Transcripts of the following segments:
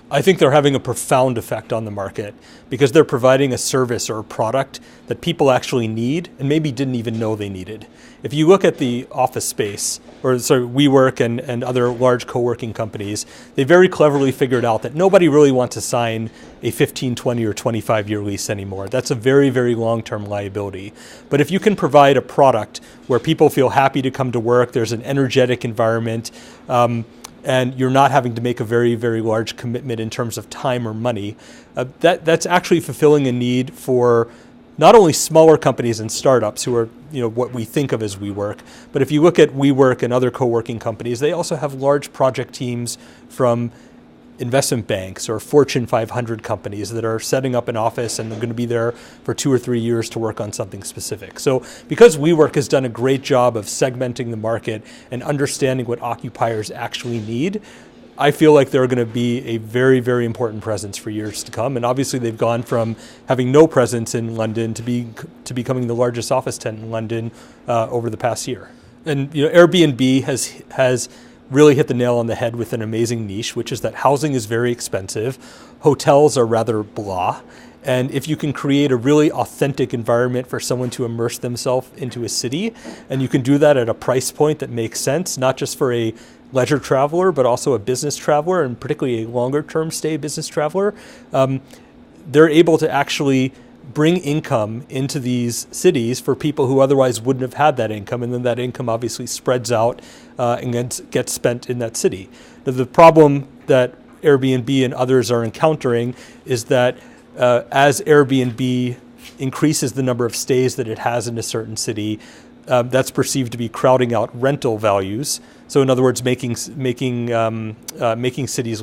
I think they're having a profound effect on the market because they're providing a service or a product that people actually need and maybe didn't even know they needed. If you look at the office space, WeWork and other large co-working companies, they very cleverly figured out that nobody really wants to sign a 15, 20, or 25-year lease anymore. That's a very, very long-term liability. But if you can provide a product where people feel happy to come to work, there's an energetic environment, and you're not having to make a very, very large commitment in terms of time or money, that's actually fulfilling a need for not only smaller companies and startups who are, what we think of as WeWork, but if you look at WeWork and other co-working companies, they also have large project teams from investment banks or Fortune 500 companies that are setting up an office and they're going to be there for 2 or 3 years to work on something specific. So because WeWork has done a great job of segmenting the market and understanding what occupiers actually need, I feel like they're going to be a very, very important presence for years to come. And obviously they've gone from having no presence in London to becoming the largest office tenant in London over the past year. And Airbnb has really hit the nail on the head with an amazing niche, which is that housing is very expensive. Hotels are rather blah. And if you can create a really authentic environment for someone to immerse themselves into a city, and you can do that at a price point that makes sense, not just for a leisure traveler, but also a business traveler, and particularly a longer term stay business traveler, they're able to actually bring income into these cities for people who otherwise wouldn't have had that income, and then that income obviously spreads out and gets spent in that city. Now, the problem that Airbnb and others are encountering is that as Airbnb increases the number of stays that it has in a certain city, that's perceived to be crowding out rental values. So in other words, making cities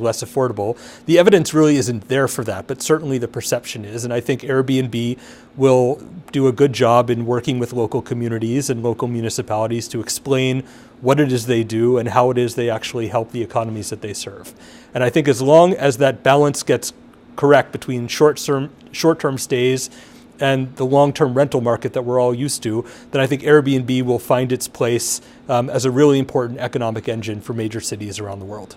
less affordable. The evidence really isn't there for that, but certainly the perception is. And I think Airbnb will do a good job in working with local communities and local municipalities to explain what it is they do and how it is they actually help the economies that they serve. And I think as long as that balance gets correct between short-term stays and the long-term rental market that we're all used to, then I think Airbnb will find its place as a really important economic engine for major cities around the world.